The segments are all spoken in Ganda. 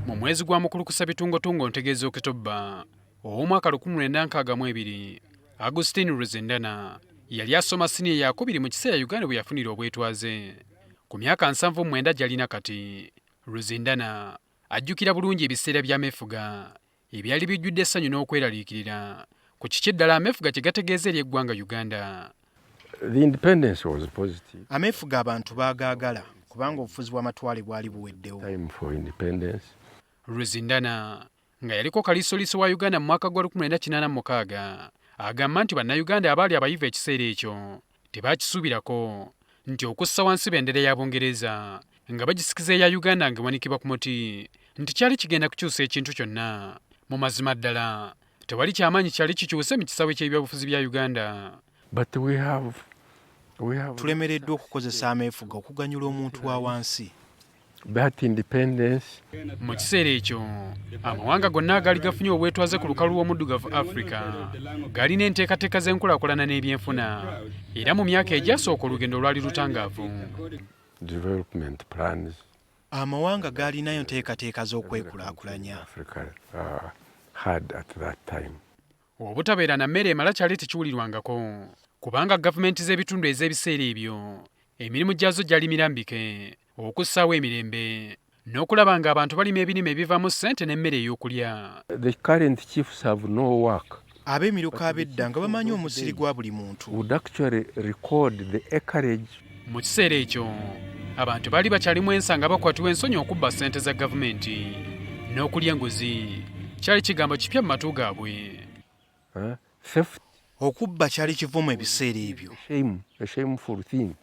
Mu mwezi gwa Mukulukusa bitungotungo ntegeeza Okitoba ow'omwaka 1962, Augustine Ruzindana yali asoma siniya yakubiri mu kiseera Uganda bwe yafunira obwetwaze. Ku myaka 79 gy'alina kati, Ruzindana ajjukira bulungi ebiseera by'ameefuga ebyali bijjudde essanyu n'okweraliikirira ku kiki ddala ameefuga kye gategeeza eri eggwanga Uganda. The independence was positive. Ameefuga abantu baagaagala kubanga obufuzi bw'amatwale bwali buweddewo. Time for independence. Ruzindana nga yaliko kaliisoliiso wa Uganda mu mwaka gwa 1986 agamba nti bannayuganda abaali abayivu ekiseera ekyo tebaakisuubirako nti okussa wansi bendera ya Bungereza nga bagisikiza eya Uganda ng'ewanikibwa ku muti nti kyali kigenda kukyusa ekintu kyonna. Mu mazima ddala tewali kyamaanyi kyali kikyuse mu kisaawe ky'ebyobufuzi bya Uganda. But we have tulemereddwa okukozesa ameefuga okuganyula omuntu wa wansi. that independence. Mu kiseera ekyo amawanga gonna agaali gafunye obwetwaze ku lukalu lw'omuddugavu Africa galina enteekateeka z'enkulaakulana n'ebyenfuna, era mu myaka egyasooka olugendo lwali lutangaavu. Development plans. Amawanga gaalinayo nteekateeka z'okwekulaakulanya. Africa had at that time. Obutabeera na mmere emala kyali tekiwulirwangako kubanga gavumenti z'ebitundu ez'ebiseera ebyo emirimu gyazo gyali mirambike okussaawo emirembe n'okulaba ng'abantu balima ebirime ebivaamu ssente n'emmere ey'okulya. The current chiefs have no work. Ab'emiruka ab'edda nga bamanyi omusiri gwa buli muntu. Would actually record the acreage. Mu kiseera ekyo abantu baali bakyalimu ensa nga bakwatibwa ensonyi okubba ssente za gavumenti n'okulya enguzi kyali kigambo kipya mu matu gaabwe. Theft. Okubba kyali kivumu ebiseera ebyo. A shameful thing.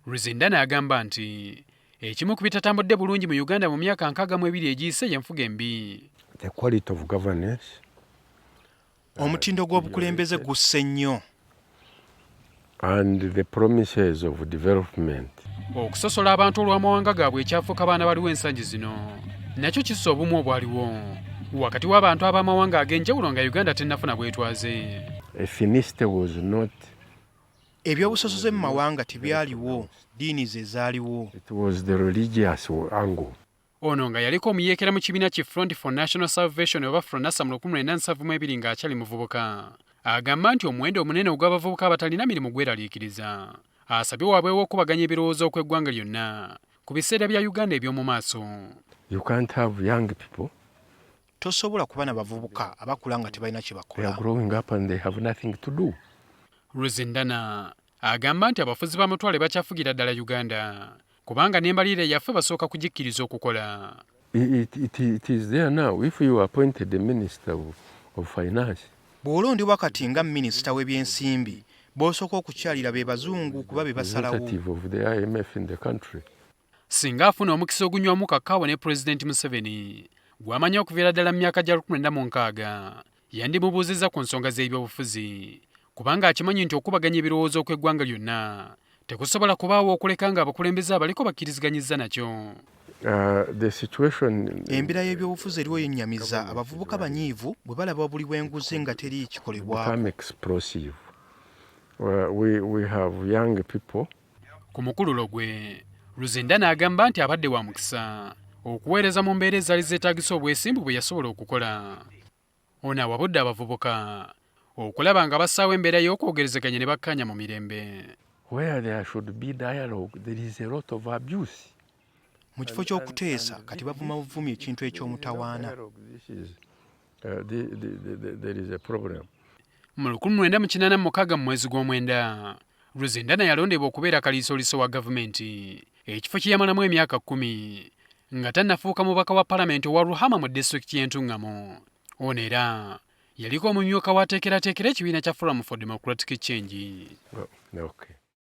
Ruzindana agamba nti ekimu ku bitatambudde bulungi mu Uganda mu myaka 62 egiyise y'enfuga embi. The quality of governance. Omutindo gw'obukulembeze gusse nnyo. And the promises of development. Okusosola abantu olw'amawanga gaabwe ekyafuuka baana baliwo ensangi zino nakyo kissa obumu obwaliwo wakati w'abantu ab'amawanga ag'enjawulo nga Uganda tennafuna bwetwaze. Finiste was not. Ebyobusosoze mu mawanga tebyaliwo, ddiini ze zaaliwo. It was the religious angle. Ono nga yaliko omuyeekera mu kibiina ki Front for National Salvation oba FRONASA mu 1972 ng'akyali muvubuka. Agamba nti omuwendo omunene ogw'abavubuka abatalina mirimu gweraliikiriza. Asabye waabwewo okubaganya ebirowoozo okw'eggwanga lyonna ku biseera bya Uganda eby'omu maaso. You can't have young people. Tosobola kuba na bavubuka abakula nga tebalina kye They bakola. are growing up and they have nothing to do. Ruzindana agamba nti abafuzi b'amatwale bakyafugira ddala Uganda kubanga n'embalirira yaffe basooka kugikkiriza okukola. It is there now. If you appointed the Minister of Finance. Bw'olondebwa kati nga minisita w'ebyensimbi b'osooka okukyalira be bazungu kuba be basalawo. Representative of the IMF in the country. Singa afuna omukisa ogunywamu kakaawo ne Pulezidenti Museveni gw'amanyi okuviira ddala mu myaka gya 1960 yandimubuuzizza ku nsonga z'ebyobufuzi kubanga akimanyi nti okubaganya ebirowoozo okw'eggwanga lyonna tekusobola kubaawo okuleka nga abakulembeze abaliko bakkiriziganyizza nakyo. The situation. Embeera y'ebyobufuzi eriwo yennyamiza abavubuka banyiivu bwe balaba buli bw'enguzi nga teri kikolebwako. Become explosive. We have young people. Ku mukululo gwe Ruzindana agamba nti abadde wa mukisa okuweereza mu mbeera ezaali zeetaagisa obwesimbu bwe yasobola okukola. Ono awabudde abavubuka okulaba nga bassaawo embeera y'okwogerezeganya ne bakkaanya mu mirembe. Where there should be dialogue, there is a lot of abuse. Mu kifo ky'okuteesa kati bavuma buvumi ekintu eky'omutawaana. There is a problem. Mu 1986 mu mwezi gw'omwenda Ruzindana yalondebwa okubeera kaliisoliiso wa gavumenti ekifo kye yamalamu emyaka 10 nga tannafuuka mubaka wa palamenti owa Ruhama mu disitulikiti y'Entungamo. Ono era yaliko omumyuka w'ateekerateekera ekibiina kya Forum for Democratic Change. Okay.